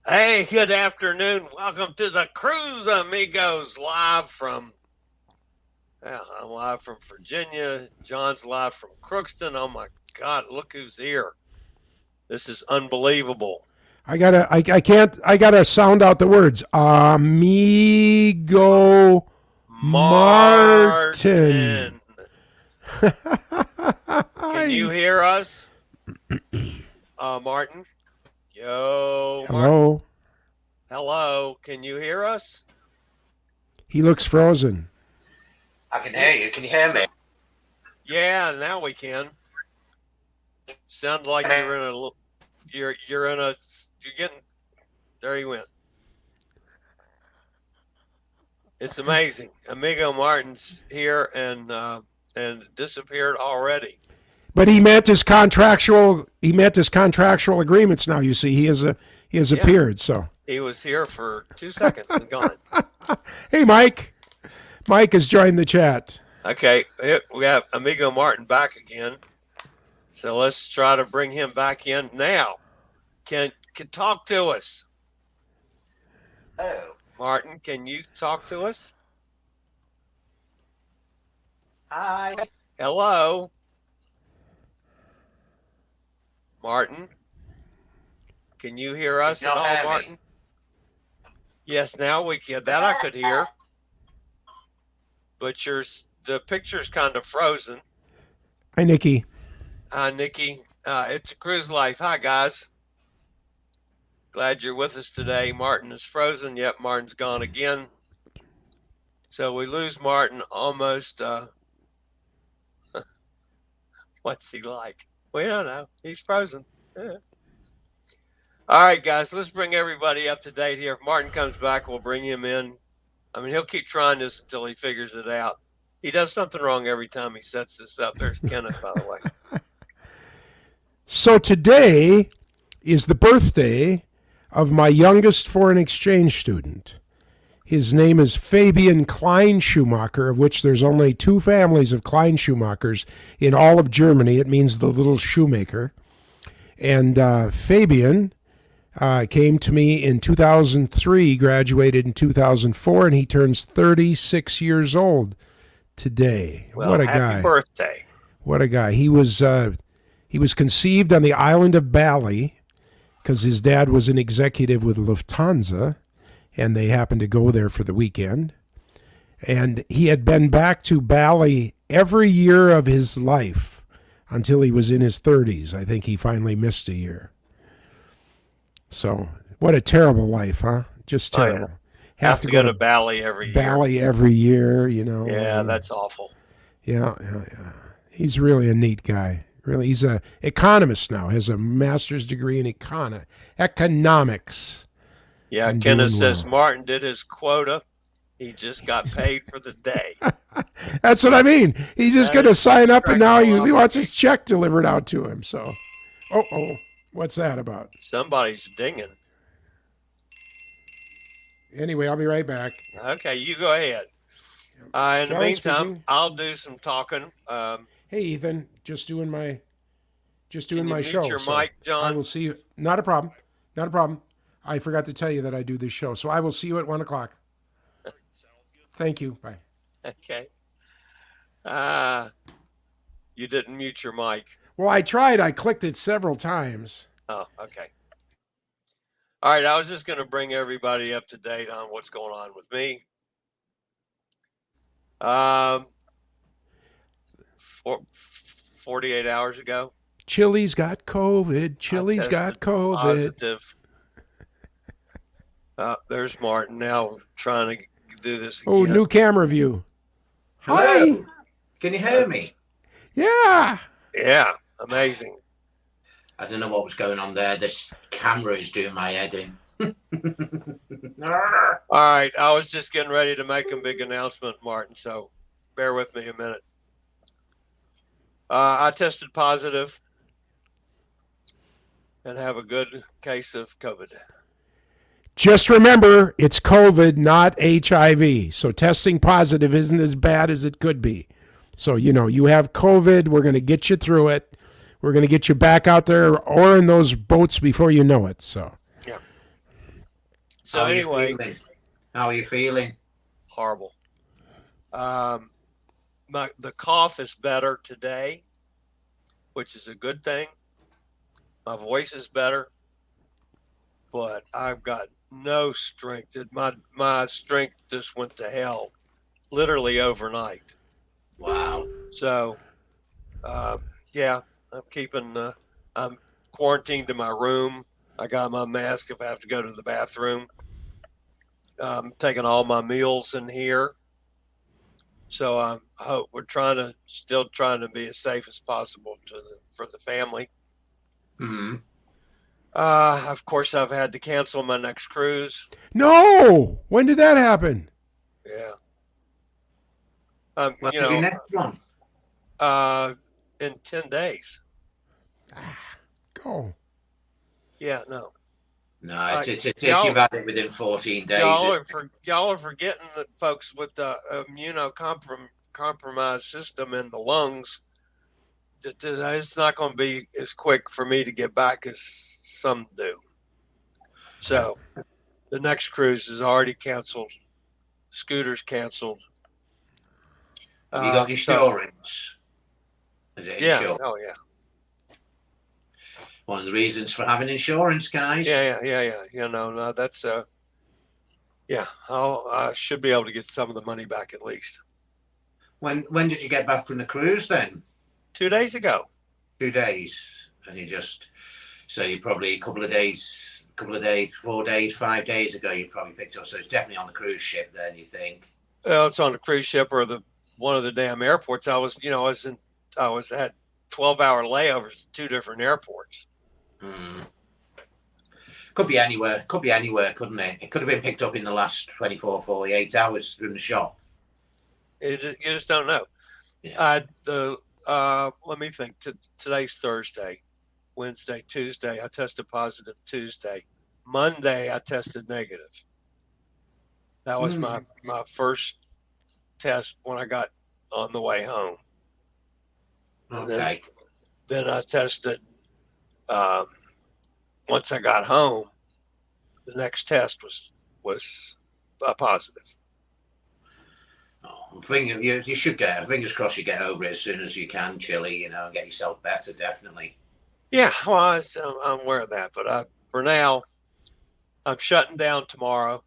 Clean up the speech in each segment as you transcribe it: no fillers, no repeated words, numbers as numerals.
Hey, good afternoon. Welcome to the Cruise Amigos I'm live from Virginia. John's live from Crookston. Oh my God, look who's here. This is unbelievable. I gotta sound out the words. Amigo Martin. Martin. Can you hear us? Martin? Yo, Martin. Hello. Hello. Can you hear us? He looks frozen. I can hear you. Can you hear me? Yeah, now we can. Sound like you're in a you're getting there you went. It's amazing. Amigo Martin's here and disappeared already. But he met his contractual agreements now, you see. He has appeared, so. He was here for 2 seconds and gone. Hey, Mike. Mike has joined the chat. Okay, we have Amigo Martin back again. So let's try to bring him back in now. Can talk to us. Oh. Martin, can you talk to us? Hi. Hello. Martin, can you hear us at all, Martin? Yes, now we can. That I could hear. But the picture's kind of frozen. Hi, Nikki. Hi, Nikki. It's a Cruise Life. Hi, guys. Glad you're with us today. Martin is frozen. Yep, Martin's gone again. So we lose Martin almost. What's he like? We don't know. He's frozen. Yeah. All right, guys, let's bring everybody up to date here. If Martin comes back, we'll bring him in. I mean, he'll keep trying this until he figures it out. He does something wrong every time he sets this up. There's Kenneth, by the way. So today is the birthday of my youngest foreign exchange student. His name is Fabian Klein-Schumacher, of which there's only 2 families of Klein-Schumachers in all of Germany. It means the little shoemaker. And Fabian came to me in 2003, graduated in 2004, and he turns 36 years old today. Well, what a happy guy. Happy birthday. What a guy. He was conceived on the island of Bali because his dad was an executive with Lufthansa, and they happened to go there for the weekend. And he had been back to Bali every year of his life until he was in his 30s. I think he finally missed a year. So, what a terrible life, huh? Just terrible. Oh, yeah. Have to go to Bali every year. Bali every year, you know. Yeah, that's awful. Yeah. He's really a neat guy. Really, he's an economist now. Has a master's degree in economics. Yeah, Kenneth says Martin did his quota. He just got paid for the day. That's what I mean. He's just going to sign up, and now he wants his check delivered out to him. So, what's that about? Somebody's dinging. Anyway, I'll be right back. Okay, you go ahead. In the meantime, I'll do some talking. Hey, Ethan, just doing my show. Mute your mic, John. I will see you. Not a problem. Not a problem. I forgot to tell you that I do this show, so I will see you at 1 o'clock. Thank you. Bye. Okay. You didn't mute your mic. Well, I tried. I clicked it several times. Oh, okay. All right. I was just going to bring everybody up to date on what's going on with me. 48 hours ago. Chillie's got COVID. Chillie's got COVID. Positive. There's Martin now trying to do this again. Oh, new camera view. Hello. Hi. Can you hear me? Yeah. Yeah. Amazing. I don't know what was going on there. This camera is doing my head in. All right. I was just getting ready to make a big announcement, Martin, so bear with me a minute. I tested positive and have a good case of COVID. Just remember, it's COVID, not HIV. So testing positive isn't as bad as it could be. So, you have COVID. We're going to get you through it. We're going to get you back out there or in those boats before you know it. So, yeah. So anyway, how are you feeling? Horrible. The cough is better today, which is a good thing. My voice is better, but I've got no strength. My strength just went to hell, literally overnight. Wow. So, yeah, I'm quarantined in my room. I got my mask if I have to go to the bathroom. I'm taking all my meals in here. So we're still trying to be as safe as possible for the family. Mm-hmm. Of course, I've had to cancel my next cruise. No, when did that happen? Yeah. When's your next one? In 10 days. Go. Yeah, no. No, it's if you've had it within 14 days. Y'all are forgetting that folks with the immunocompromised system in the lungs, it's not going to be as quick for me to get back as some do. So the next cruise is already canceled. Scooter's canceled. Have you got insurance? Is it insurance? Oh yeah. One of the reasons for having insurance, guys. Yeah. No, that's yeah. I should be able to get some of the money back at least. When did you get back from the cruise then? 2 days ago. 2 days, and you probably a couple of days, 4 days, 5 days ago, you probably picked up. So it's definitely on the cruise ship then, you think? Well, it's on the cruise ship or one of the damn airports. I had 12-hour layovers at 2 different airports. Could be anywhere, couldn't it? It could have been picked up in the last 24, 48 hours from the shop. You just don't know. Yeah. Let me think. Today's Thursday, Wednesday, Tuesday. I tested positive Tuesday. Monday, I tested negative. That was my first test when I got on the way home. And Okay. Then I tested. Once I got home, the next test was positive. You should fingers crossed you get over it as soon as you can, Chillie, and get yourself better, definitely. Yeah, well, I'm aware of that, but for now, I'm shutting down tomorrow.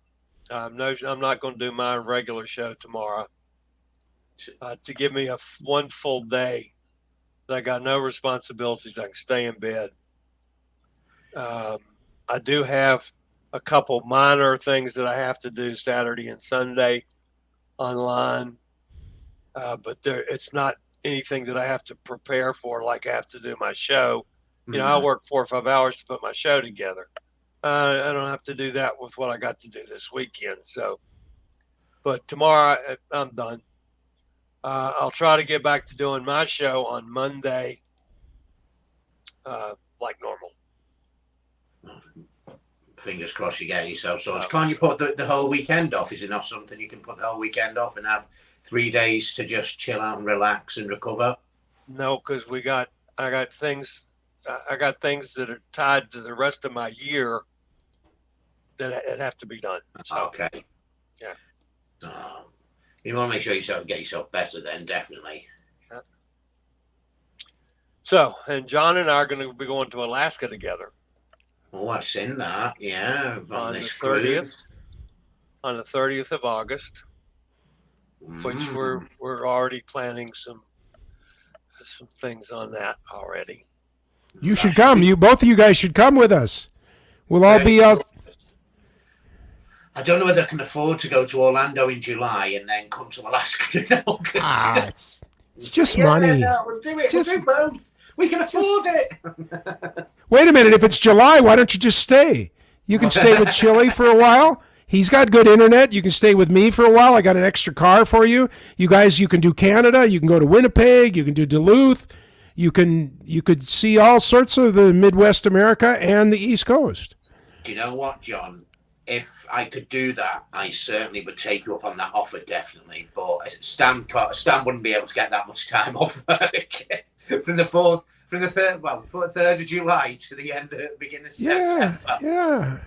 I'm not going to do my regular show tomorrow. To give me one full day that I got no responsibilities, I can stay in bed. I do have a couple minor things that I have to do Saturday and Sunday online, but it's not anything that I have to prepare for like I have to do my show. I work 4 or 5 hours to put my show together. I don't have to do that with what I got to do this weekend. So, but tomorrow I'm done. I'll try to get back to doing my show on Monday, like normal. Fingers crossed you get yourself sorted. Can't you put the whole weekend off? Is it not something you can put the whole weekend off and have 3 days to just chill out and relax and recover? No, because I got things that are tied to the rest of my year that have to be done. So, okay. Yeah. You want to make sure you get yourself better then, definitely. Yeah. So, and John and I are going to be going to Alaska together. Oh, I've seen that. Yeah, on the 30th. On the 30th of August, which we're already planning some things on that already. You should come. Both of you guys should come with us. We'll all be out. I don't know whether I can afford to go to Orlando in July and then come to Alaska in August. It's just money. We'll do it. We'll do both. We can afford it. Wait a minute. If it's July, why don't you just stay? You can stay with Chillie for a while. He's got good internet. You can stay with me for a while. I got an extra car for you. You guys, you can do Canada. You can go to Winnipeg. You can do Duluth. You could see all sorts of the Midwest America and the East Coast. Do you know what, John? If I could do that, I certainly would take you up on that offer, definitely. But Stan wouldn't be able to get that much time off work from the 3rd of July to the beginning of September. Yeah.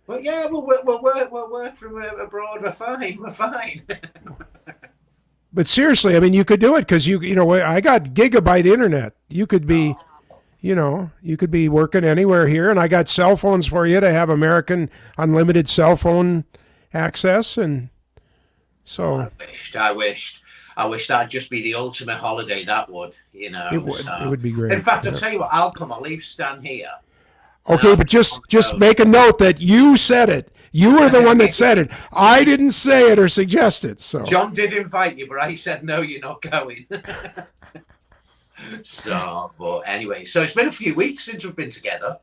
Well, yeah, we'll work from abroad. We're fine. We're fine. But seriously, I mean, you could do it because I got gigabyte internet. You could be, you could be working anywhere here, and I got cell phones for you to have American unlimited cell phone access, and so I wished that'd just be the ultimate holiday. That would, it would. So. It would be great. In fact, Yeah. I'll tell you what. I'll come. I'll leave Stan here. Okay, but just make a note that you said it. You were the one that said it. I didn't say it or suggest it. So John did invite you, but I said no. You're not going. So, but anyway, so it's been a few weeks since we've been together.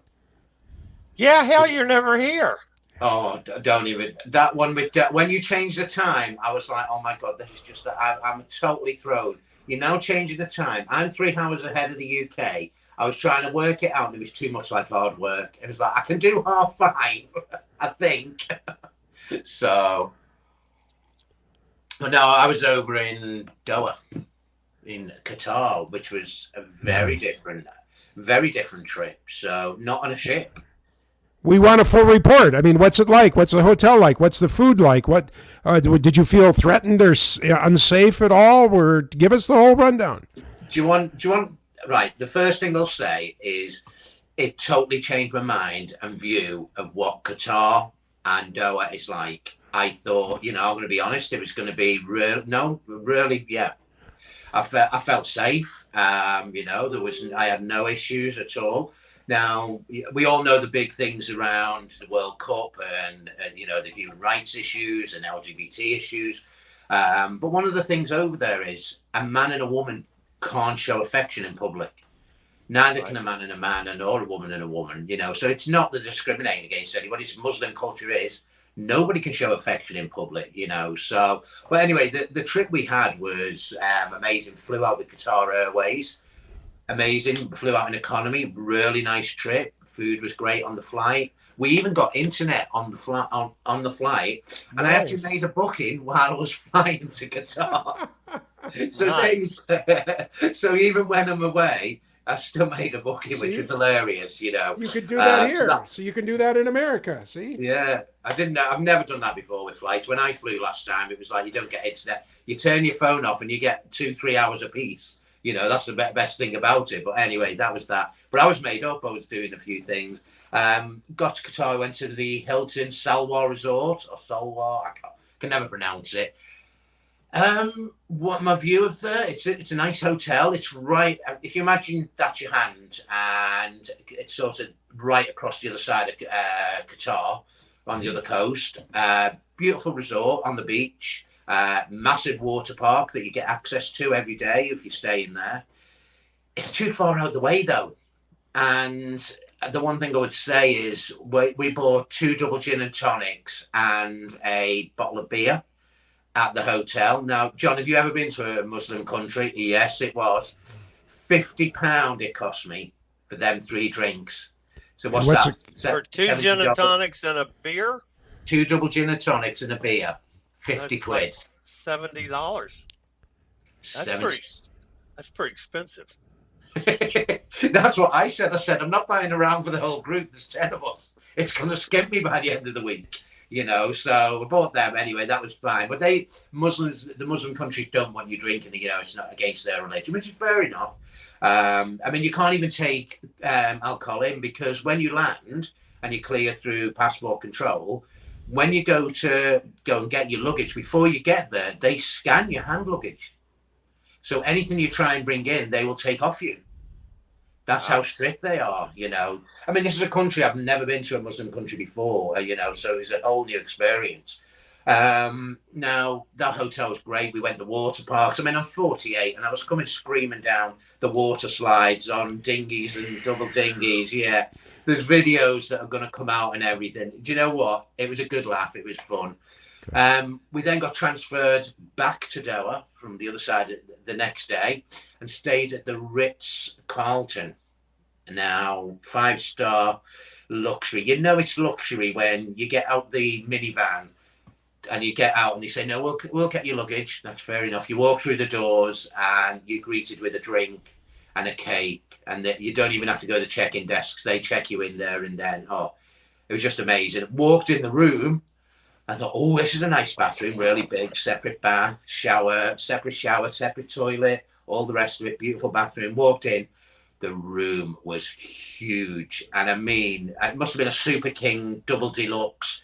Yeah, hell, you're never here. Oh, don't even that one with when you changed the time. I was like, oh my god, this is just I'm totally thrown. You're now changing the time. I'm 3 hours ahead of the UK. I was trying to work it out, and it was too much like hard work. It was like, I can do 5:30, I think. So, but no, I was over in Doha, in Qatar, which was a very different trip. So, not on a ship. we want a full report. I mean, what's it like? What's the hotel like? What's the food like? What did you feel threatened or unsafe at all? Or give us the whole rundown. Do you want? Right. The first thing they'll say is it totally changed my mind and view of what Qatar and Doha is like. I thought, I'm going to be honest, it was going to be really, yeah. I felt safe. I had no issues at all. Now, we all know the big things around the World Cup and the human rights issues and LGBT issues. But one of the things over there is a man and a woman can't show affection in public. Neither can a man and or a woman and a woman, So it's not the discriminating against anybody. It's Muslim culture is. Nobody can show affection in public, So, but anyway, the trip we had was amazing. Flew out with Qatar Airways. Amazing. Flew out in economy. Really nice trip. Food was great on the flight. We even got internet on the flight. On the flight, and I actually made a booking while I was flying to Qatar. So nice. So even when I'm away, I still made a booking, which was hilarious. You could do that here, so you can do that in America. See? Yeah, I didn't know. I've never done that before with flights. When I flew last time, it was like you don't get internet. You turn your phone off, and you get 2-3 hours a piece. That's the best thing about it. But anyway, that was that. But I was made up. I was doing a few things. Got to Qatar. I went to the Hilton Salwa Resort or Salwa. I can never pronounce it. What my view of there? It's a nice hotel. It's right. If you imagine that's your hand, and it's sort of right across the other side of Qatar, on the other coast. Beautiful resort on the beach. Massive water park that you get access to every day if you stay in there. It's too far out of the way though, and the one thing I would say is we bought 2 double gin and tonics and a bottle of beer at the hotel. Now, John, have you ever been to a Muslim country? Yes, it was. £50 it cost me for them 3 drinks. So what's that? For 2 gin and tonics and a beer? 2 double gin and tonics and a beer. 50 quid. Like $70. That's pretty expensive. That's what I said. I said, I'm not buying around for the whole group. There's 10 of us. It's going to skip me by the end of the week. So we bought them anyway. That was fine. But the Muslim countries don't want you drinking. It's not against their religion, which is fair enough. You can't even take alcohol in because when you land and you clear through passport control, when you go and get your luggage, before you get there, they scan your hand luggage. So anything you try and bring in, they will take off you. That's how strict they are, This is a country I've never been to, a Muslim country before, so it's a whole new experience. Now, that hotel was great. We went to water parks. I'm 48, and I was coming screaming down the water slides on dinghies and double dinghies. Yeah, there's videos that are going to come out and everything. Do you know what? It was a good laugh. It was fun. We then got transferred back to Doha from the other side the next day and stayed at the Ritz-Carlton. Now, 5-star luxury. It's luxury when you get out the minivan and you get out and they say, no, we'll get your luggage. That's fair enough. You walk through the doors and you're greeted with a drink and a cake, and that you don't even have to go to the check-in desks. They check you in there and then, It was just amazing. Walked in the room. I thought, oh, this is a nice bathroom, really big, separate bath, shower, separate toilet, all the rest of it, beautiful bathroom. Walked in, the room was huge. And I mean, it must have been a Super King double deluxe,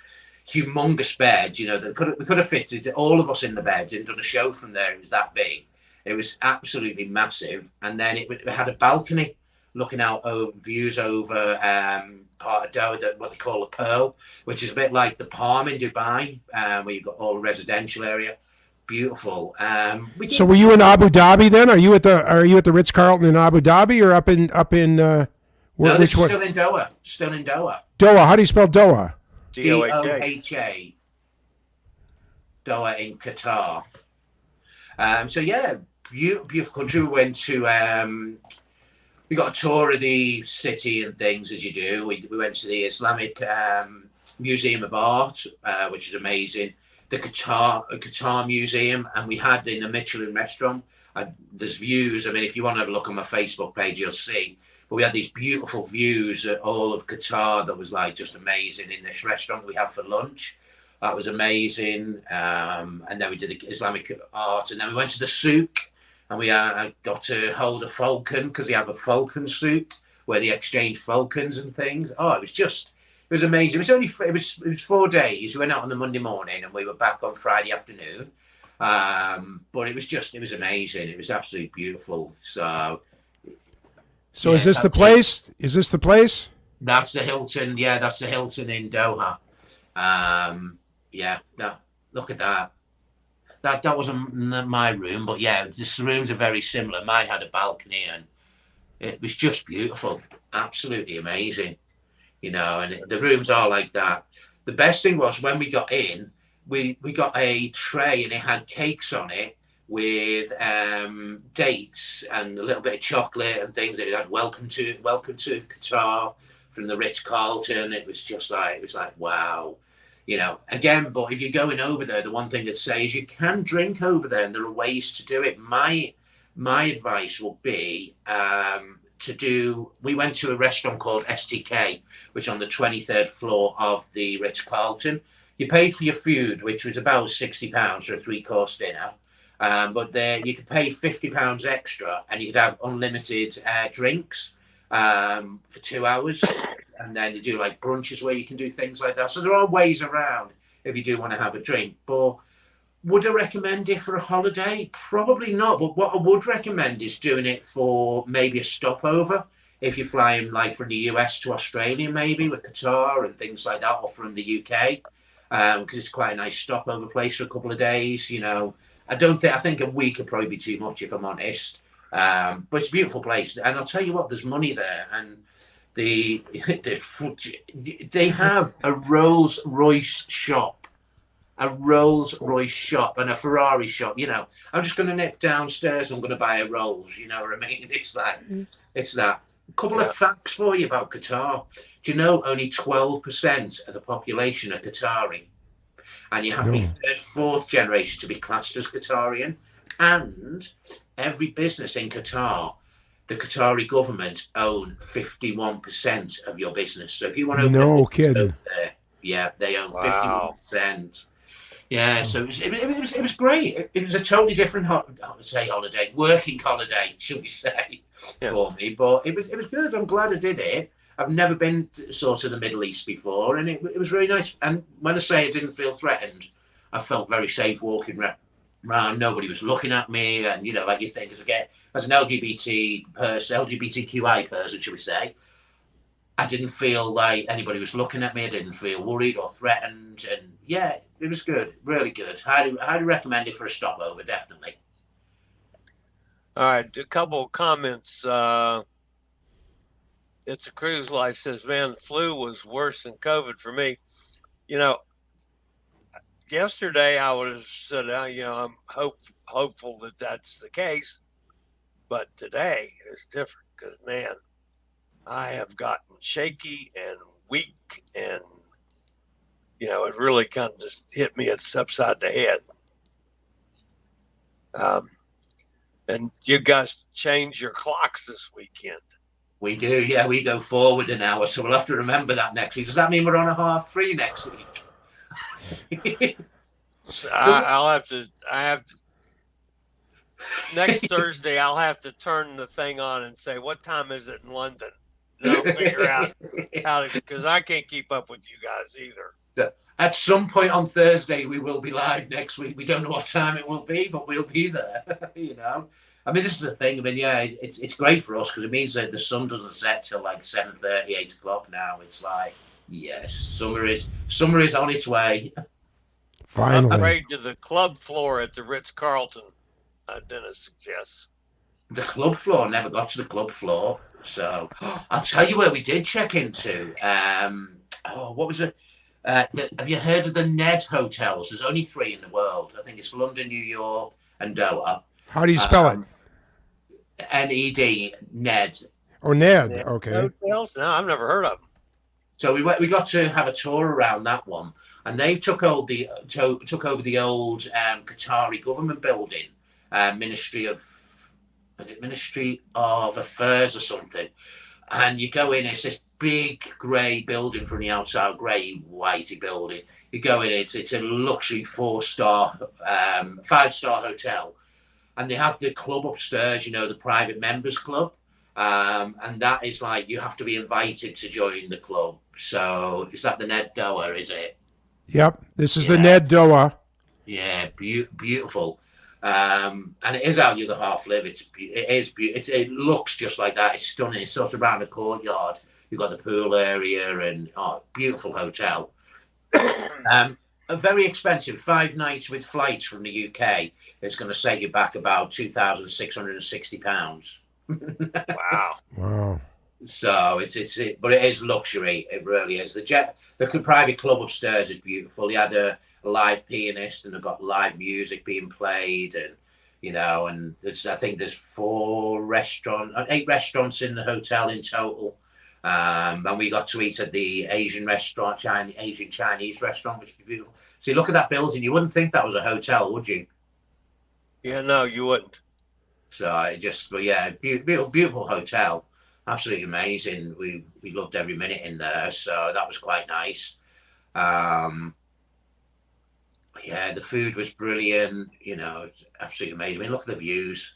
humongous bed, you know, that we could have fitted all of us in the bed and done a show from there. It was that big. It was absolutely massive. And then it had a balcony looking out over views over part of Doha, what they call the Pearl, which is a bit like the Palm in Dubai, where you've got all the residential area. Beautiful. So were you in Abu Dhabi then? Are you at the Ritz Carlton in Abu Dhabi or up in no, this is still in Doha. Still in Doha. Doha. How do you spell Doha? Doha. Doha in Qatar. So yeah, beautiful country. We went to we got a tour of the city and things as you do. We went to the Islamic Museum of Art, which is amazing. The Qatar Museum, and we had in a Michelin restaurant. There's views. I mean, if you want to have a look on my Facebook page, you'll see. But we had these beautiful views at all of Qatar that was like just amazing in this restaurant we had for lunch. That was amazing. And then we did the Islamic art, and then we went to the souk. And we got to hold a falcon because they have a falcon souk where they exchange falcons and things. Oh, it was amazing. It was 4 days. We went out on the Monday morning and we were back on Friday afternoon. But it was amazing. It was absolutely beautiful. So yeah, is this the place? Is this the place? That's the Hilton. Yeah, that's the Hilton in Doha. Yeah, look at that. That wasn't my room, but yeah, the rooms are very similar. Mine had a balcony and it was just beautiful, absolutely amazing, you know. And the rooms are like that. The best thing was when we got in, we got a tray and it had cakes on it with dates and a little bit of chocolate and things. It had welcome to Qatar from the Ritz Carlton. It was like wow. You know, again, but if you're going over there, the one thing to say is you can drink over there and there are ways to do it. My advice will be we went to a restaurant called STK, which on the 23rd floor of the Ritz Carlton. You paid for your food, which was about £60 for a 3-course dinner. But there you could pay £50 extra and you could have unlimited drinks for 2 hours. And then they do like brunches where you can do things like that. So there are ways around if you do want to have a drink. But would I recommend it for a holiday? Probably not. But what I would recommend is doing it for maybe a stopover. If you're flying like from the US to Australia, maybe with Qatar and things like that, or from the UK, because it's quite a nice stopover place for a couple of days. You know, I think a week would probably be too much if I'm honest. But it's a beautiful place. And I'll tell you what, there's money there. And they have a Rolls Royce shop, and a Ferrari shop. You know, I'm just going to nip downstairs. I'm going to buy a Rolls. You know what I mean? It's that. A couple of facts for you about Qatar. Do you know only 12% of the population are Qatari, and you have to be third, fourth generation to be classed as Qatarian, and every business in Qatar, the Qatari government own 51% of your business. So if you want to no kidding, over there, yeah, they own 51%. Yeah, so it was great. It was a totally different holiday, working holiday, should we say, for me. But it was good. I'm glad I did it. I've never been to sort of the Middle East before, and it was really nice. And when I say I didn't feel threatened, I felt very safe walking around. Nobody was looking at me, and you know, like you think as an LGBTQI person, should we say, I didn't feel like anybody was looking at me. I didn't feel worried or threatened, and yeah, it was good, really good. Highly recommend it for a stopover, definitely. All right, a couple of comments. It's a Cruise Life says, man, the flu was worse than COVID for me. You know, yesterday I would have said, you know, I'm hopeful that that's the case, but today is different because, man, I have gotten shaky and weak, and you know, it really kind of just hit me upside the head. And you guys change your clocks this weekend. We do, yeah. We go forward an hour, so we'll have to remember that next week. Does that mean we're on a 3:30 next week? So I have to next Thursday. I'll have to turn the thing on and say, "What time is it in London?" And I'll figure out how to, because I can't keep up with you guys either. At some point on Thursday, we will be live next week. We don't know what time it will be, but we'll be there. I mean, this is the thing. I mean, yeah, it's great for us because it means that the sun doesn't set till like 7:30, 8 o'clock now. It's like, yes, summer is on its way. Finally. Upgrade to the club floor at the Ritz-Carlton, Dennis suggests. The club floor, never got to the club floor. So I'll tell you where we did check into. What was it? Have you heard of the Ned hotels? There's only 3 in the world. I think it's London, New York, and Doha. How do you spell it? Ned, Ned. Oh, Ned. Okay. Hotels? No, I've never heard of them. So we got to have a tour around that one, and they took over the old Qatari government building, Ministry of Affairs or something. And you go in, it's this big grey building from the outside, grey whitey building. You go in, it's a luxury 5-star hotel, and they have the club upstairs, the private members club, and that is like you have to be invited to join the club. So is that the Ned Doha? Is it? Yep, this is the Ned Doha. Yeah, beautiful. And it is how the other half live. It is beautiful. It looks just like that. It's stunning. It's sort of around the courtyard. You've got the pool area and beautiful hotel. Very expensive. 5 nights with flights from the UK is going to set you back about £2,660. Wow. So but it is luxury. It really is. The private club upstairs is beautiful. They had a live pianist and they've got live music being played, and and I think there's 8 restaurants in the hotel in total. And we got to eat at the Asian restaurant, Asian Chinese restaurant, which was beautiful. See, look at that building. You wouldn't think that was a hotel, would you? Yeah, no, you wouldn't. So beautiful hotel. Absolutely amazing. We loved every minute in there, so that was quite nice. The food was brilliant. Absolutely amazing. I mean, look at the views.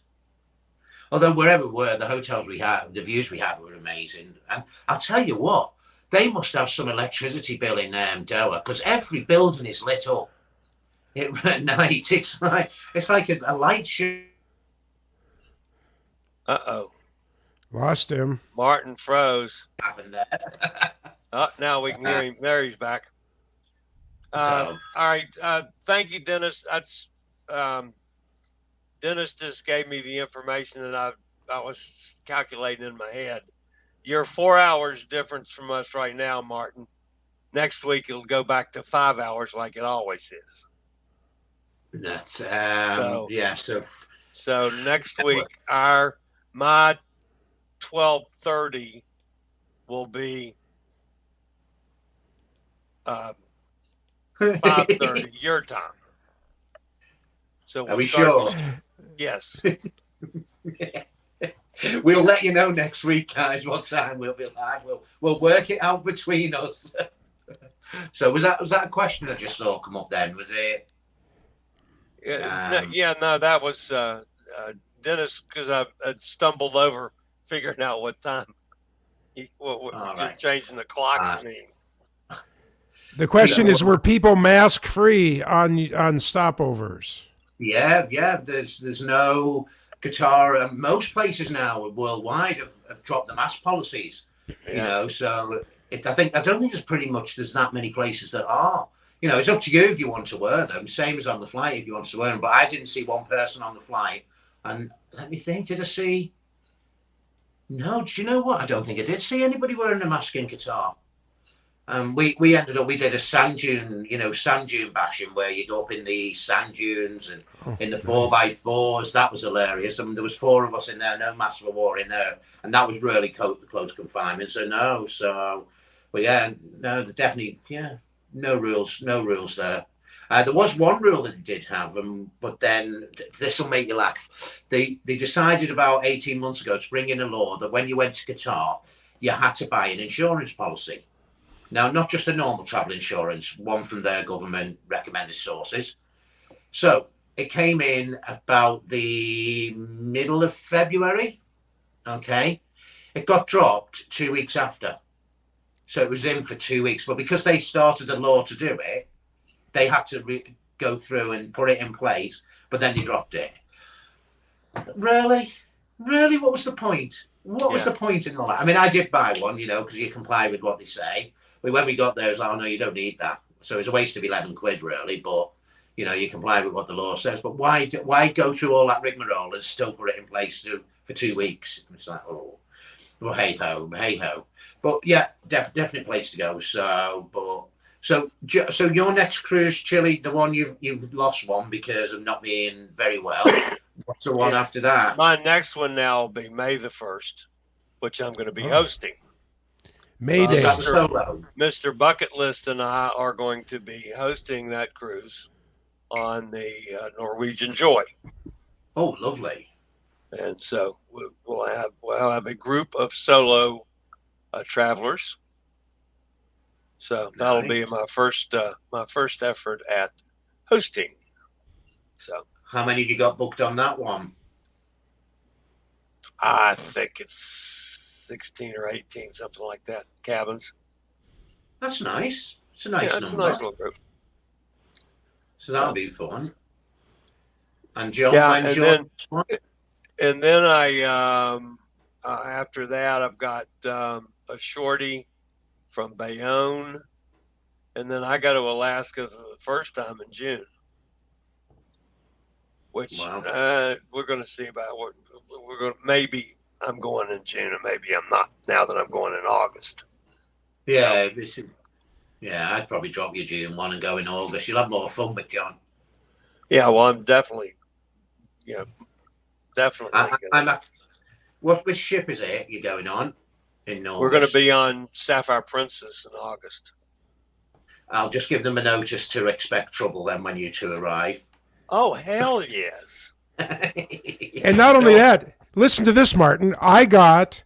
Although wherever we were, the hotels we had, the views we had were amazing. And I'll tell you what, they must have some electricity bill in Doha, because every building is lit up. At night, it's like a light show. Lost him. Martin froze. Happened there. Now we can hear him. There, he's back. All right. Thank you, Dennis. That's Dennis just gave me the information that I was calculating in my head. You're 4 hours difference from us right now, Martin. Next week it'll go back to 5 hours like it always is. That's So next week my 12:30 will be 5:30 your time. So are we sure? Yes. We'll let you know next week, guys, what time we'll be live. We'll work it out between us. So was that a question I just saw come up then? Was it? No, that was Dennis, because I stumbled over figuring out what time what changing the clocks mean. The question is, were people mask free on stopovers? Yeah. There's no Qatar. Most places now worldwide have dropped the mask policies. So I don't think there's that many places that are. It's up to you if you want to wear them. Same as on the flight if you want to wear them. But I didn't see one person on the flight. And let me think, did I see? No, do you know what? I don't think I did see anybody wearing a mask in Qatar. We did a sand dune bashing where you go up in the sand dunes and in the 4x4s. That was hilarious. I mean, there was 4 of us in there, no masks were worn in there, and that was really close confinement. So definitely, no rules there. There was one rule that they did have, but then this will make you laugh. They decided about 18 months ago to bring in a law that when you went to Qatar, you had to buy an insurance policy. Now, not just a normal travel insurance, one from their government recommended sources. So it came in about the middle of February. Okay. It got dropped 2 weeks after. So it was in for 2 weeks. But because they started a law to do it, they had to go through and put it in place. But then they dropped it. Really? Really? What was the point? What was the point in all that? I mean, I did buy one, because you comply with what they say. But when we got there, it was like, oh, no, you don't need that. So it's a waste of 11 quid, really. But, you comply with what the law says. But why go through all that rigmarole and still put it in place for 2 weeks? It's like, oh, well, hey ho. But yeah, definite place to go. So your next cruise, Chillie, the one you've lost one because of not being very well. What's the one after that? My next one now will be May the 1st, which I'm going to be hosting. May Day. Mr. Bucket List and I are going to be hosting that cruise on the Norwegian Joy. Oh, lovely! And so we'll have a group of solo travelers. So that'll be my first effort at hosting. So how many have you got booked on that one? I think it's 16 or 18, something like that. Cabins. That's nice. It's a nice number. It's a nice little group. So that'll be fun. And John, and then I after that I've got a shorty from Bayonne, and then I go to Alaska for the first time in June, which we're going to see about what we're going. Maybe I'm going in June, and maybe I'm not. Now that I'm going in August. Yeah, yeah, I'd probably drop your June one and go in August. You'll have more fun with John. Yeah, well, I'm definitely. Which ship is it you're going on in August? We're going to be on Sapphire Princess in August. I'll just give them a notice to expect trouble then when you two arrive. Oh, hell yes. And not only that, listen to this, Martin. I got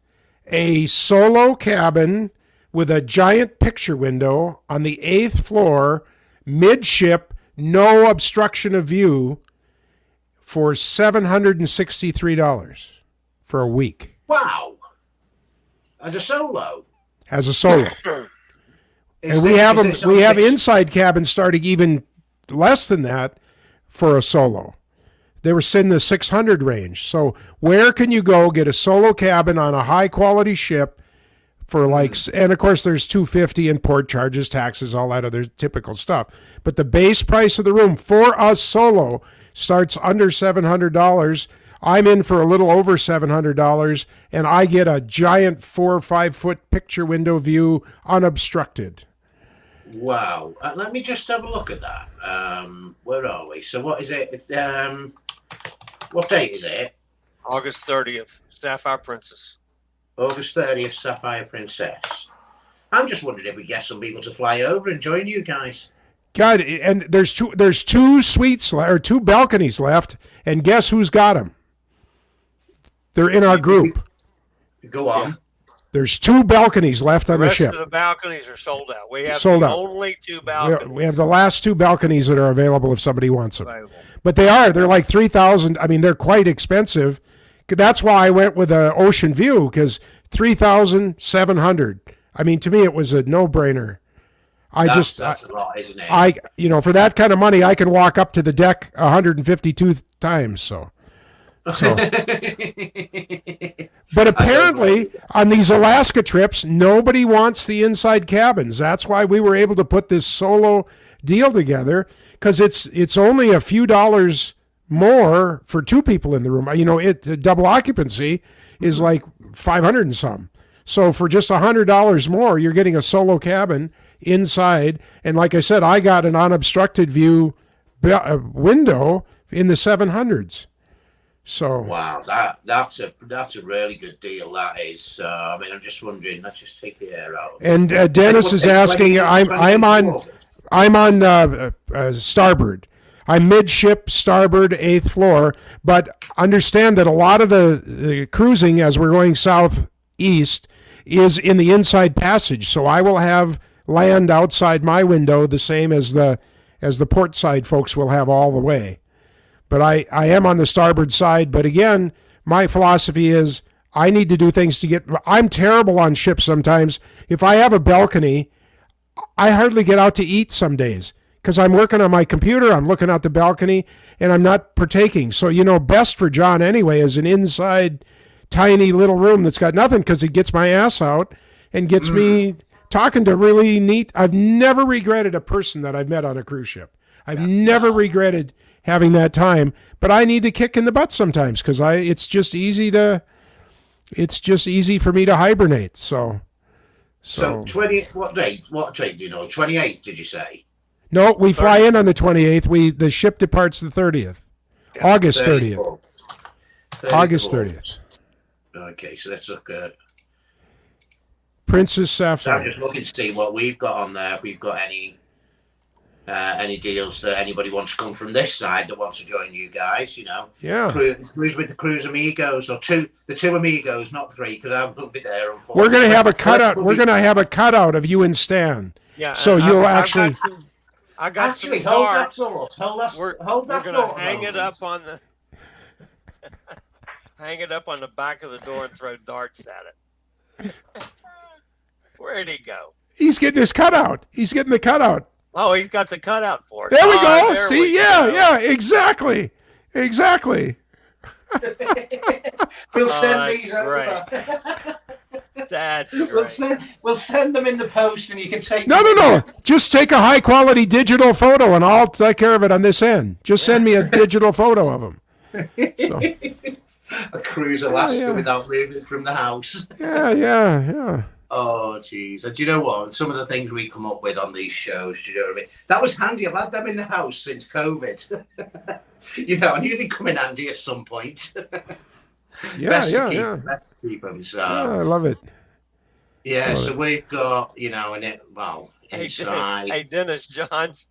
a solo cabin with a giant picture window on the 8th floor, midship, no obstruction of view, for $763 for a week. Wow. As a solo? As a solo. And we have inside cabins starting even less than that for a solo. They were in the 600 range. So where can you go get a solo cabin on a high quality ship for and of course there's $250 in port charges, taxes, all that other typical stuff. But the base price of the room for us solo starts under $700. I'm in for a little over $700, and I get a giant 4 or 5 foot picture window view unobstructed. Wow. Let me just have a look at that. Where are we? So what is it? What date is it? August 30th, Sapphire Princess. August 30th, Sapphire Princess. I'm just wondering if we get some people to fly over and join you guys. God, and there's two suites or 2 balconies left, and guess who's got them? They're in our group. Go on. Yeah. There's 2 balconies left on the ship. The rest of the balconies are sold out. We have only 2 balconies. We have the last 2 balconies that are available if somebody wants them. Available. But they're like $3,000. I mean, they're quite expensive. That's why I went with an ocean view, because $3,700. I mean, to me, it was a no-brainer. That's a lot, isn't it? For that kind of money, I can walk up to the deck 152 times. So. But apparently, on these Alaska trips, nobody wants the inside cabins. That's why we were able to put this solo deal together, because it's only a few dollars more for 2 people in the room. Double occupancy is like 500 and some. So for just $100 more, you're getting a solo cabin inside. And like I said, I got an unobstructed view window in the 700s. So wow, that's a really good deal. That is. I'm just wondering. Let's just take the air out. And Dennis is asking. I'm I'm on starboard. I'm midship, starboard, 8th floor. But understand that a lot of the cruising as we're going southeast is in the inside passage. So I will have land outside my window the same as the port side folks will have all the way. But I am on the starboard side. But again, my philosophy is I need to do things to get. I'm terrible on ships sometimes. If I have a balcony, I hardly get out to eat some days because I'm working on my computer. I'm looking out the balcony and I'm not partaking. So, best for John anyway is an inside tiny little room that's got nothing because it gets my ass out and gets me talking to really neat. I've never regretted a person that I've met on a cruise ship. I've never regretted having that time, but I need to kick in the butt sometimes because it's just easy for me to hibernate. So 20, what date do you know? 28th, did you say? No, we fly in on the 28th. The ship departs the 30th. Yeah, August 30th. August 30th. Okay, so let's look at Princess Sapphire. So I'm just looking to see what we've got on there. If we've got any deals that anybody wants to come from this side that wants to join you guys, Yeah. Cruise with the Cruise Amigos, or the two Amigos, not three, because I won't be there. We're going to have a cutout. We're going to have a cutout of you and Stan. Yeah. So you'll actually. I got some darts. We're going to hang it up on the. Hang it up on the back of the door and throw darts at it. Where'd he go? He's getting his cutout. He's getting the cutout. Oh, he's got the cutout for us. There we go. See, yeah, exactly. We'll send these over. That's great. We'll send them in the post, and you can take. No. Just take a high quality digital photo, and I'll take care of it on this end. Just send me a digital photo of them. So. A cruise Alaska without moving from the house. Yeah. Oh, geez. And do you know what? Some of the things we come up with on these shows, do you know what I mean? That was handy. I've had them in the house since COVID. I knew they'd come in handy at some point. Best to keep them. So. Yeah, I love it. Yeah, we've got, inside. Hey, Dennis, John's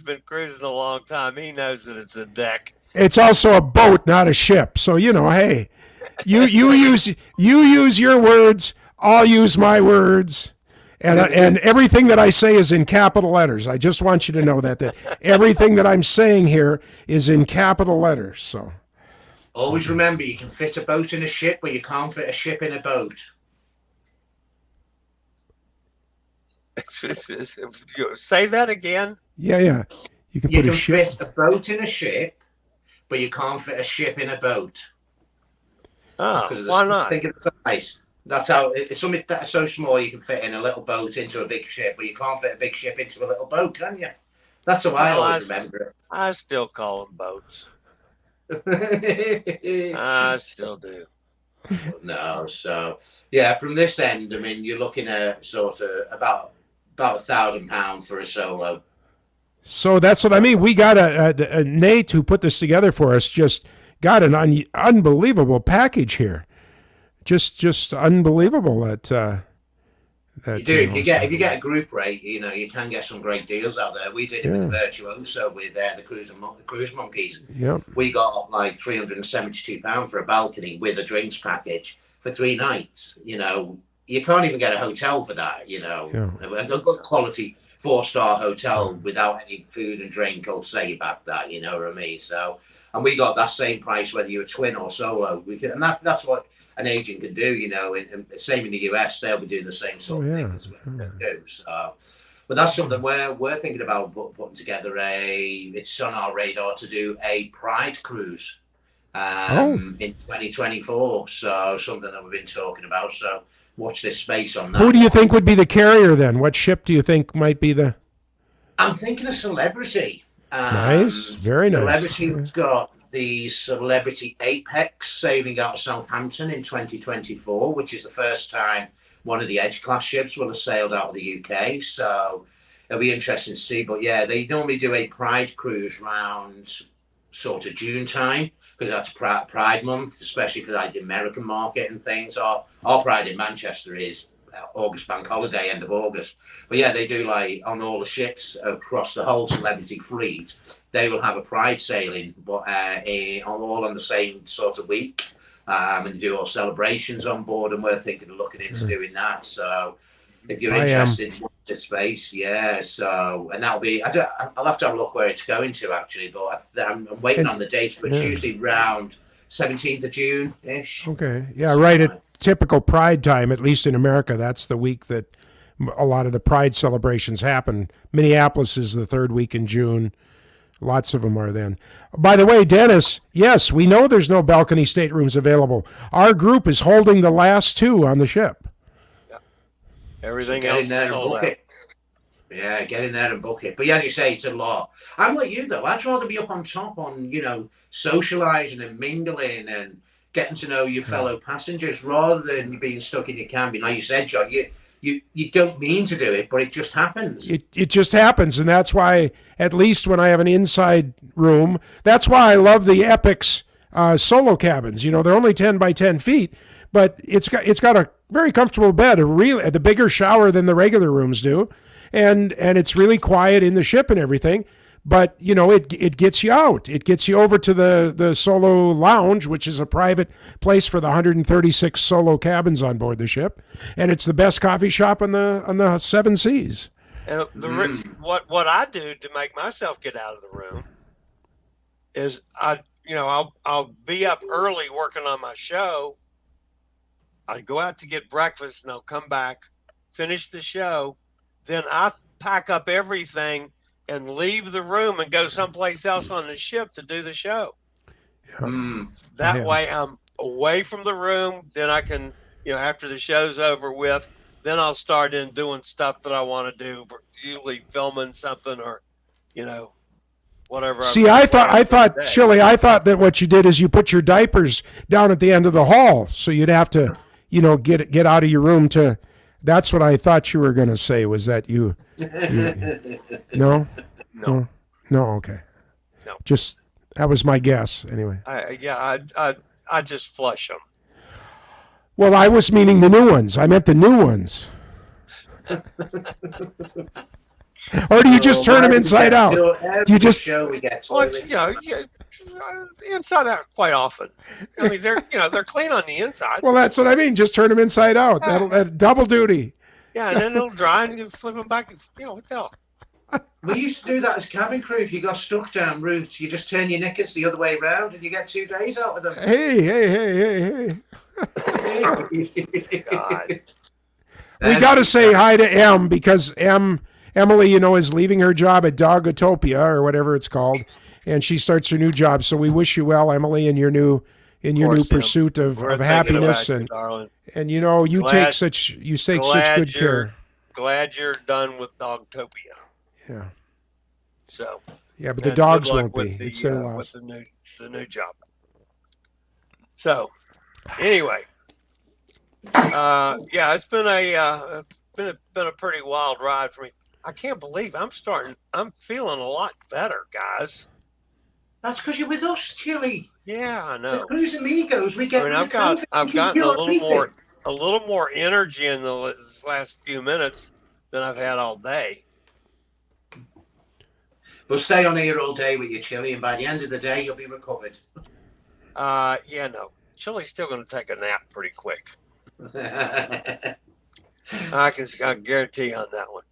been cruising a long time. He knows that it's a deck. It's also a boat, not a ship. So, hey, you use your words. I'll use my words, and everything that I say is in capital letters. I just want you to know that everything that I'm saying here is in capital letters. So, always remember, you can fit a boat in a ship, but you can't fit a ship in a boat. Say that again. Yeah. You can fit a boat in a ship, but you can't fit a ship in a boat. Oh, why not? Think of the size. That's how it's something that's so small you can fit in a little boat into a big ship, but you can't fit a big ship into a little boat, can you? That's how I always remember it. I still call them boats. I still do. No, so from this end, I mean, you're looking at sort of about £1,000 for a solo. So that's what I mean. We got a Nate who put this together for us. Just got an unbelievable package here. Just unbelievable that you do. If you get a group rate, you can get some great deals out there. We did it with Virtuoso with the Cruise Monkeys. Yep. We got like £372 for a balcony with a drinks package for 3 nights. You can't even get a hotel for that. A good quality 4-star hotel without any food and drink will set you back that. You know what I mean? So, and we got that same price whether you're a twin or solo. And that's what an agent can do, and same in the US, they'll be doing the same sort of thing as we do. So, but that's something we're thinking about putting together. It's on our radar to do a Pride cruise in 2024. So something that we've been talking about. So watch this space on that. Who do you think would be the carrier then? What ship do you think might be the? I'm thinking a Celebrity. Nice, very nice. Celebrity's got the Celebrity Apex sailing out of Southampton in 2024, which is the first time one of the Edge class ships will have sailed out of the UK. So it'll be interesting to see. But yeah, they normally do a Pride cruise round sort of June time because that's Pride month, especially for like the American market and things. Our Pride in Manchester is August bank holiday, end of August. But yeah, they do like on all the ships across the whole celebrity fleet. They will have a pride sailing, but all on the same sort of week. And they do all celebrations on board, and we're thinking of looking into doing that. So if you're interested in the space, yeah. So, and that'll be, I'll have to have a look where it's going to actually, but I'm waiting on the dates, but it's usually around 17th of June ish. Okay. Yeah, right at typical Pride time, at least in America. That's the week that a lot of the Pride celebrations happen. Minneapolis is the third week in June. Lots of them are then. By the way, Dennis, yes, we know there's no balcony staterooms available. Our group is holding the last 2 on the ship. Yeah. Everything else is sold out. Yeah, get in there and book it. But yeah, as you say, it's a lot. I'm like you though. I'd rather be up on top on, socializing and mingling and getting to know your fellow passengers rather than being stuck in your cabin. Like you said, John, you don't mean to do it, but it just happens. It just happens, and that's why, at least when I have an inside room, that's why I love the Epix solo cabins. They're only 10 by 10 feet, but it's got a very comfortable bed, the bigger shower than the regular rooms do. And it's really quiet in the ship and everything, but it gets you out. It gets you over to the solo lounge, which is a private place for the 136 solo cabins on board the ship, and it's the best coffee shop on the 7 seas. And what I do to make myself get out of the room is I'll be up early working on my show. I go out to get breakfast, and I'll come back, finish the show. Then I pack up everything and leave the room and go someplace else on the ship to do the show. Yeah. That way I'm away from the room. Then I can, after the show's over with, then I'll start in doing stuff that I want to do, usually filming something or, whatever. See, I thought, Chillie, I thought that what you did is you put your diapers down at the end of the hall. So you'd have to, get out of your room to... That's what I thought you were going to say, was that you No? No, okay. No. Just, that was my guess, anyway. I just flush them. Well, I was meaning the new ones. I meant the new ones. Or do you just turn them inside out? Do you just... Inside out quite often. I mean, they're clean on the inside. Well, that's what I mean. Just turn them inside out. That'll double duty. Yeah, and then it'll dry and you flip them back. What the hell? We used to do that as cabin crew. If you got stuck down route, you just turn your knickers the other way around and you get 2 days out of them. Hey. We got to say hi to M, because Emily, is leaving her job at Dogotopia or whatever it's called, and she starts her new job. So we wish you well, Emily, in your new pursuit of happiness, and you take such good care. Glad you're done with Dogtopia. Yeah. So. Yeah, but the dogs won't be. It's their loss. With the new job. So, anyway, it's been a pretty wild ride for me. I can't believe I'm feeling a lot better, guys. That's because you're with us, Chillie. Yeah, I know. The Cruise Amigos, we get. I've gotten a little more energy in the last few minutes than I've had all day. We'll stay on here all day with you, Chillie, and by the end of the day, you'll be recovered. Chillie's still going to take a nap pretty quick. I can guarantee on that one.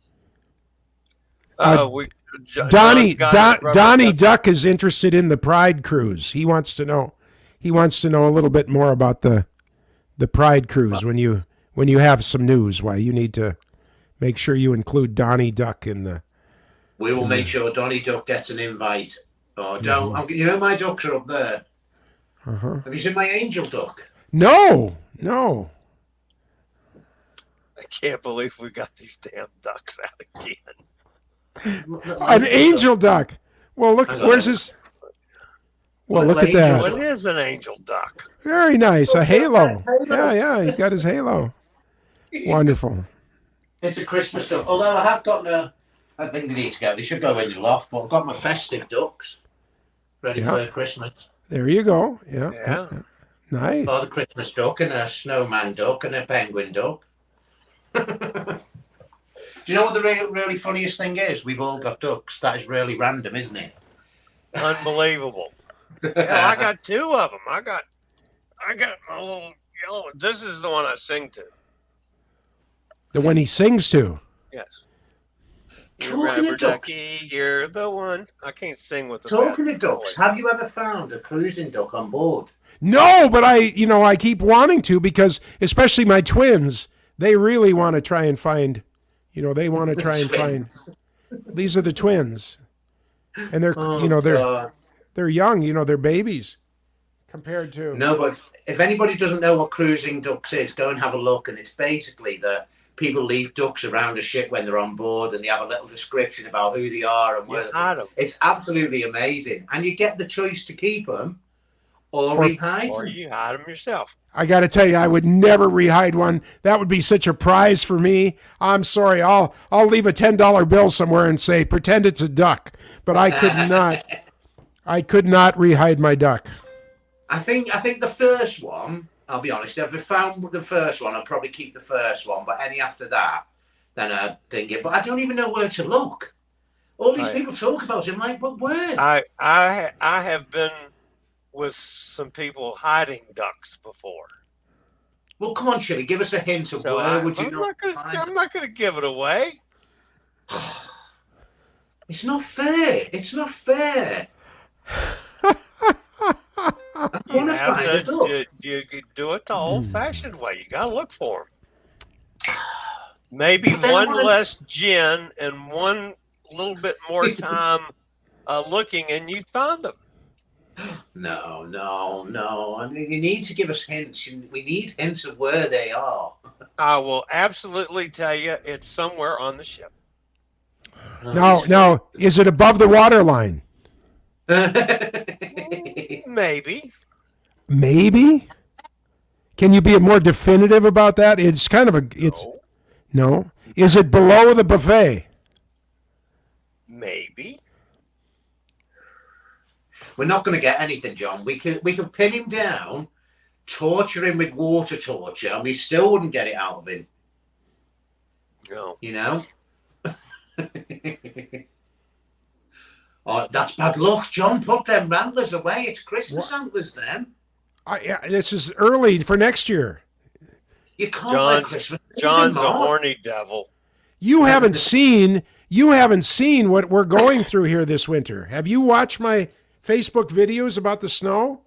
Donnie Duck is interested in the Pride cruise. He wants to know a little bit more about the Pride cruise. When you have some news, why you need to make sure you include Donnie Duck in the. We will make sure Donnie Duck gets an invite. Oh, don't! My ducks are up there. Uh-huh. Have you seen my angel duck? No. I can't believe we got these damn ducks out again. An angel duck. Well, look. Where's his? Well, look at that. What is an angel duck? Very nice. A halo. Yeah. He's got his halo. Wonderful. It's a Christmas duck. Although I have got I think they need to go. They should go in the loft. But I've got my festive ducks ready for Christmas. There you go. Yeah. Nice. Got a Christmas duck and a snowman duck and a penguin duck. Do you know what the really funniest thing is? We've all got ducks. That is really random, isn't it? Unbelievable. Hell, I got 2 of them. I got my little yellow. This is the one I sing to. The one he sings to. Yes. Talking Rubber of ducks. ducky, you're the one. I can't sing with the Talking bad of ducks, voice. have you ever found a cruising duck on board? No, but I keep wanting to, because especially my twins, they really want to try and find, they want to try and find. These are the twins, and they're they're young, they're babies compared to. No, but if anybody doesn't know what cruising ducks is, go and have a look. And it's basically that people leave ducks around a ship when they're on board, and they have a little description about who they are and where. It's absolutely amazing, and you get the choice to keep them or rehide them. Or you hide them yourself. I got to tell you, I would never rehide one. That would be such a prize for me. I'm sorry, I'll leave a $10 bill somewhere and say, pretend it's a duck. But I could not. I could not rehide my duck. I think the first one, I'll be honest, if I found the first one, I'd probably keep the first one. But any after that, then I'd think it. But I don't even know where to look. All these people talk about it. I'm like, but where? I have been with some people hiding ducks before. Well, come on, Chillie, give us a hint of where would you I'm not going to give it away. It's not fair. It's not fair. You have to do it the old-fashioned way. You got to look for them. Maybe one less gin and one little bit more time looking, and you'd find them. No. I mean, you need to give us hints. We need hints of where they are. I will absolutely tell you it's somewhere on the ship. Now, is it above the water line? Maybe. Maybe? Can you be more definitive about that? It's kind of no. Is it below the buffet? Maybe. We're not going to get anything, John. We can pin him down, torture him with water torture, and we still wouldn't get it out of him. No. You know? Oh, that's bad luck, John. Put them antlers away. It's Christmas antlers, then. This is early for next year. You can't let Christmas. John's a horny devil. You haven't seen what we're going through here this winter. Have you watched my Facebook videos about the snow?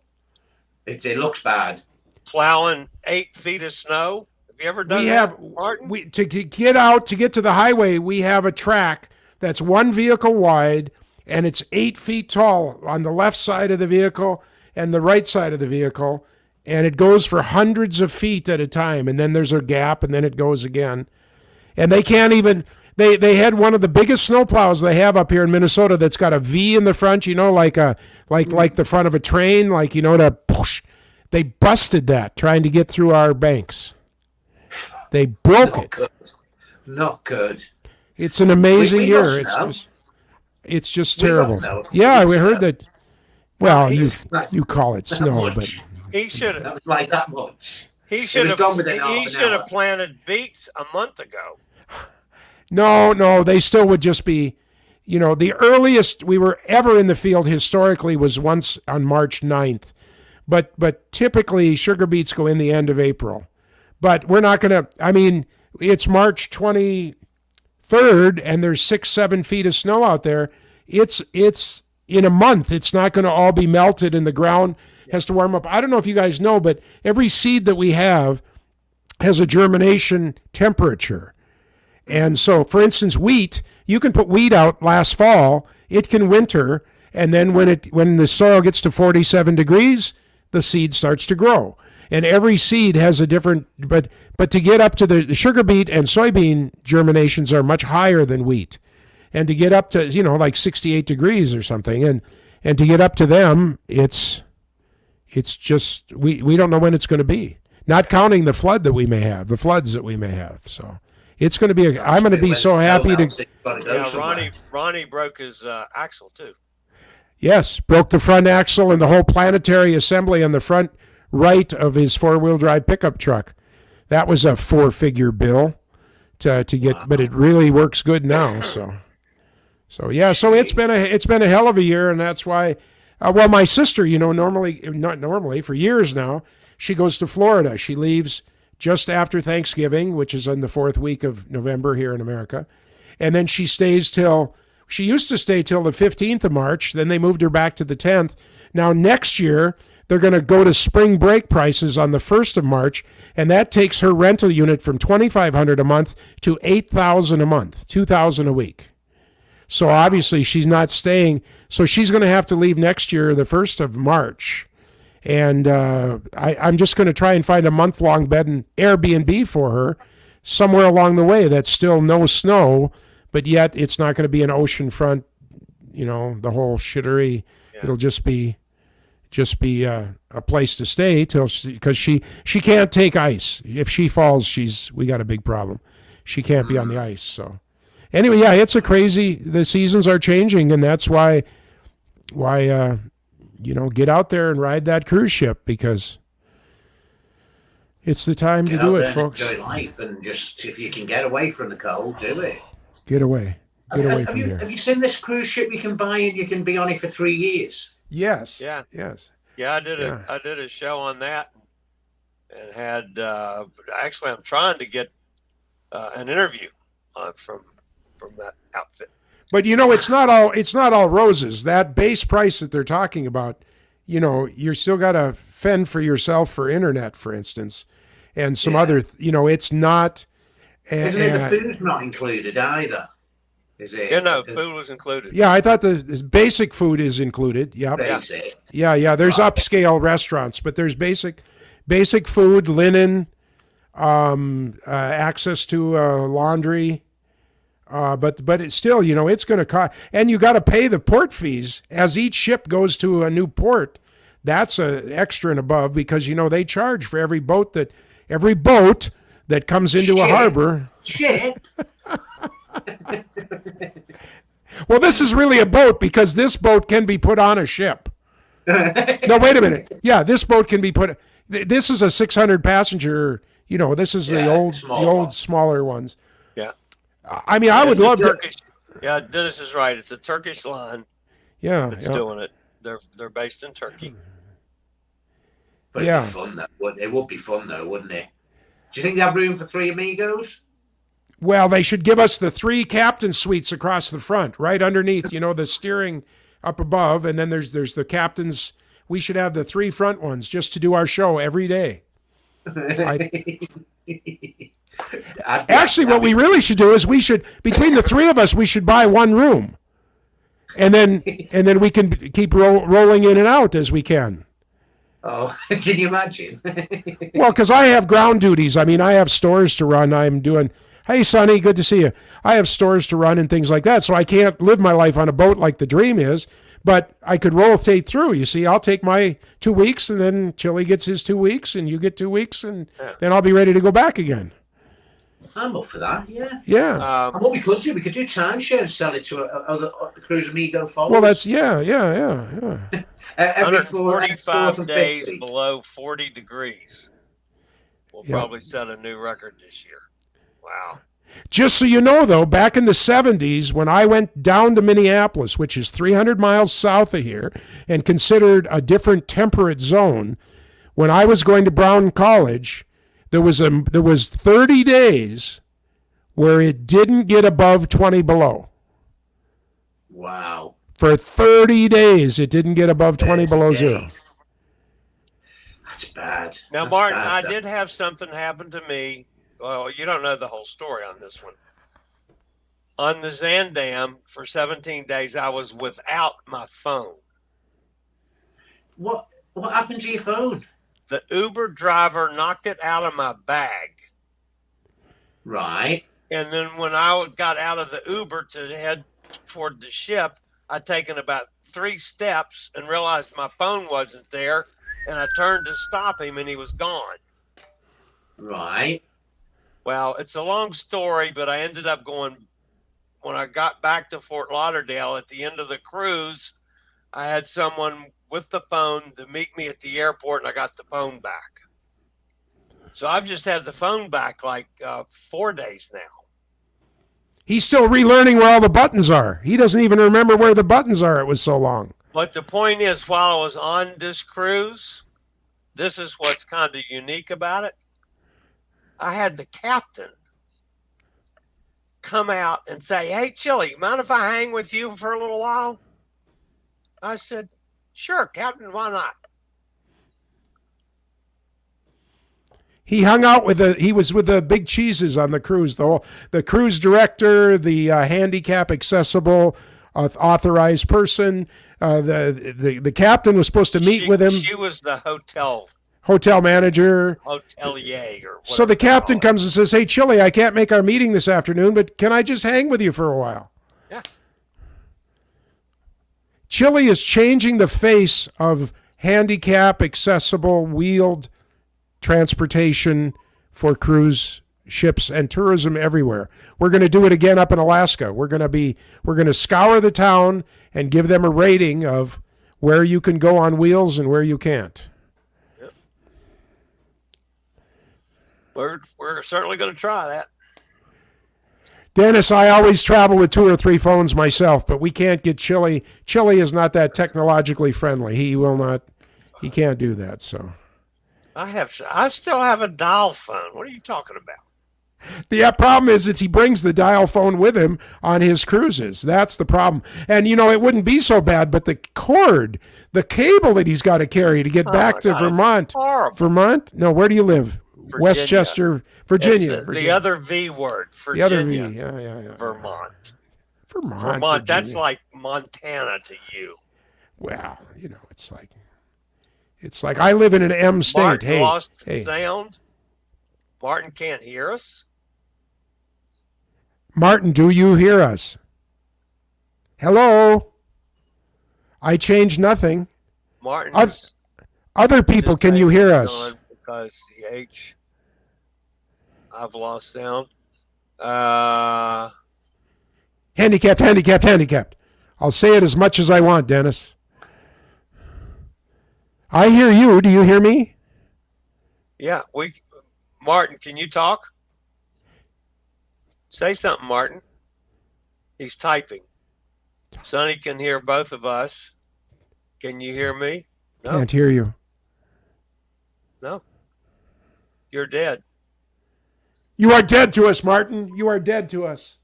It looks bad. Plowing 8 feet of snow. Have you ever done that, Martin? To get to the highway, we have a track that's one vehicle wide, and it's 8 feet tall on the left side of the vehicle and the right side of the vehicle, and it goes for hundreds of feet at a time, and then there's a gap, and then it goes again. And they can't even... They had one of the biggest snowplows they have up here in Minnesota that's got a V in the front, like the front of a train, to push. They busted that trying to get through our banks. They broke it. Good. Not good. It's an amazing year. It's just terrible. Yeah, we heard that. Well, you call it snow, but he should have like that much. He should have planted beets a month ago. No, they still would just be, the earliest we were ever in the field historically was once on March 9th. But typically sugar beets go in the end of April. But we're not going to, it's March 23rd and there's 6-7 feet of snow out there. It's in a month. It's not going to all be melted and the ground has to warm up. I don't know if you guys know, but every seed that we have has a germination temperature. And so, for instance, wheat, you can put wheat out last fall, it can winter, and then when the soil gets to 47 degrees, the seed starts to grow. And every seed has a different, but to get up to the sugar beet and soybean germinations are much higher than wheat. And to get up to, like 68 degrees or something, and to get up to them, it's just, we don't know when it's going to be. Not counting the floods that we may have, so. It's going to be. I'm going to be so happy to. Yeah, Ronnie broke his axle too. Yes, broke the front axle and the whole planetary assembly on the front right of his 4-wheel drive pickup truck. That was a 4-figure bill. to get, but it really works good now. So yeah, so it's been a hell of a year, and that's why. Well, my sister, not normally for years now, she goes to Florida. She leaves just after Thanksgiving, which is in the 4th week of November here in America, and then she stays till. She used to stay till the 15th of March. Then they moved her back to the 10th. Now next year they're going to go to spring break prices on the 1st of March, and that takes her rental unit from $2,500 a month to $8,000 a month, $2,000 a week. So obviously she's not staying. So she's going to have to leave next year, the 1st of March. And I'm just going to try and find a month-long bed and Airbnb for her somewhere along the way that's still no snow, but yet it's not going to be an oceanfront, the whole shittery. Yeah. It'll just be a place to stay because she can't take ice. If she falls, we got a big problem. She can't be on the ice. So anyway, yeah, it's the seasons are changing, and that's why get out there and ride that cruise ship, because it's the time to do it, folks. Enjoy life, and just if you can get away from the cold, do it. Get away from here. Have you seen this cruise ship you can buy and you can be on it for 3 years? Yes. Yeah. Yes. Yeah, I did a show on that, and had actually I'm trying to get an interview from that outfit. But it's not all roses. That base price that they're talking about, you're still got to fend for yourself for internet, for instance, and some other. It's not. Isn't it the food's not included either? Is it? Yeah, no, food was included. Yeah, I thought the basic food is included. Yep. Basic. Yeah. There's upscale restaurants, but there's basic food, linen, access to laundry. But it's still, it's going to cost, and you got to pay the port fees as each ship goes to a new port. That's a extra and above, because they charge for every boat that comes into a harbor. Shit. Well, this is really a boat, because this boat can be put on a ship. No, wait a minute. Yeah, this boat can be put. This is a 600 passenger. This is the old smaller ones. Yeah. I mean, I would love to. Yeah, Dennis is right. It's a Turkish line. Yeah, that's doing it. They're based in Turkey. But it'd be fun, though. It would be fun, though, wouldn't it? Do you think they have room for 3 amigos? Well, they should give us the 3 captain suites across the front, right underneath. The steering up above, and then there's the captains. We should have the 3 front ones just to do our show every day. Actually, what we really should do is between the 3 of us, we should buy 1 room, and then we can keep rolling in and out as we can. Oh, can you imagine? Well, because I have ground duties. I mean, I have stores to run. I'm doing, hey, Sonny, good to see you. I have stores to run and things like that, so I can't live my life on a boat like the dream is, but I could rotate through. You see, I'll take my 2 weeks, and then Chillie gets his 2 weeks, and you get 2 weeks, and then I'll be ready to go back again. I'm up for that, yeah. Yeah. And what we could do timeshare and sell it to other Cruise Amigo followers. Well, that's, yeah. 145 days below 40 degrees. We'll probably set a new record this year. Wow. Just so you know, though, back in the 70s, when I went down to Minneapolis, which is 300 miles south of here and considered a different temperate zone, when I was going to Brown College, there was 30 days where it didn't get above 20 below. Wow. For 30 days, it didn't get above 20 below zero. That's bad. Now, Martin, I did have something happen to me. Well, you don't know the whole story on this one. On the Zandam for 17 days, I was without my phone. What happened to your phone? The Uber driver knocked it out of my bag. Right. And then when I got out of the Uber to head toward the ship, I'd taken about 3 steps and realized my phone wasn't there. And I turned to stop him, and he was gone. Right. Well, it's a long story, but I ended up going, when I got back to Fort Lauderdale at the end of the cruise, I had someone with the phone to meet me at the airport, and I got the phone back. So I've just had the phone back like 4 days now. He's still relearning where all the buttons are. He doesn't even remember where the buttons are. It was so long. But the point is, while I was on this cruise, this is what's kind of unique about it. I had the captain come out and say, "Hey, Chillie, mind if I hang with you for a little while?" I said, "Sure, Captain, why not?" He hung out with he was with the big cheeses on the cruise. The cruise director, the handicap accessible authorized person. The captain was supposed to meet with him. She was the hotel manager, hotelier. Or so the captain comes and says, "Hey, Chillie, I can't make our meeting this afternoon, but can I just hang with you for a while?" Yeah. Chillie is changing the face of handicap accessible wheeled transportation for cruise ships and tourism everywhere. We're going to do it again up in Alaska. We're going to scour the town and give them a rating of where you can go on wheels and where you can't. Yep. We're certainly going to try that. Dennis, I always travel with 2 or 3 phones myself, but we can't get Chillie. Chillie is not that technologically friendly. He can't do that, so. I still have a dial phone. What are you talking about? The problem is he brings the dial phone with him on his cruises. That's the problem. And, it wouldn't be so bad, but the cable that he's got to carry to get back to Vermont. Vermont? No, where do you live? Virginia. Westchester, Virginia. The other V word, Virginia. The other V, yeah. Vermont. Vermont. That's like Montana to you. Well, it's like I live in an M state. Martin lost sound. Martin can't hear us. Martin, do you hear us? Hello? I changed nothing. Martin. Other people, can you hear us? Because I've lost sound. Handicapped. I'll say it as much as I want, Dennis. I hear you. Do you hear me? Yeah, Martin, can you talk? Say something, Martin. He's typing. Sonny can hear both of us. Can you hear me? No. Can't hear you. No. You're dead. You are dead to us, Martin. You are dead to us.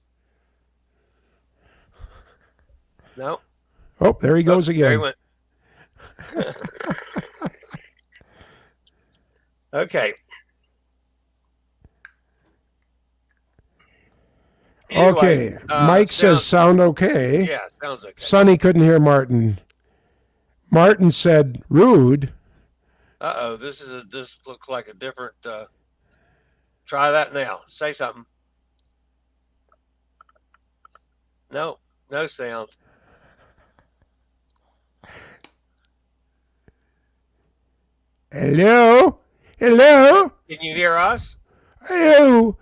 No. Oh, there he goes again. There he went. Okay. Anyway, okay. Mike says sound okay. Yeah, sounds okay. Sonny couldn't hear Martin. Martin said rude. Uh-oh, this looks like a different try that now. Say something. No sound. Hello? Can you hear us? Hello.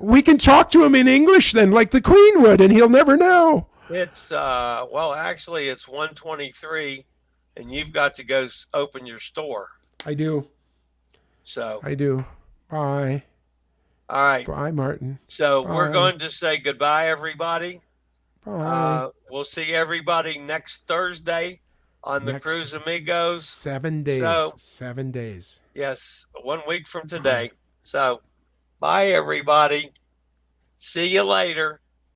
We can talk to him in English then, like the Queen would, and he'll never know. It's actually it's 1:23, and you've got to go open your store. I do. So I do. Bye. All right. Bye, Martin. So Bye. We're going to say goodbye, everybody. Bye. We'll see everybody next Thursday on the Cruise Amigos. 7 days. 7 days. Yes, 1 week from today. So, bye, everybody. See you later.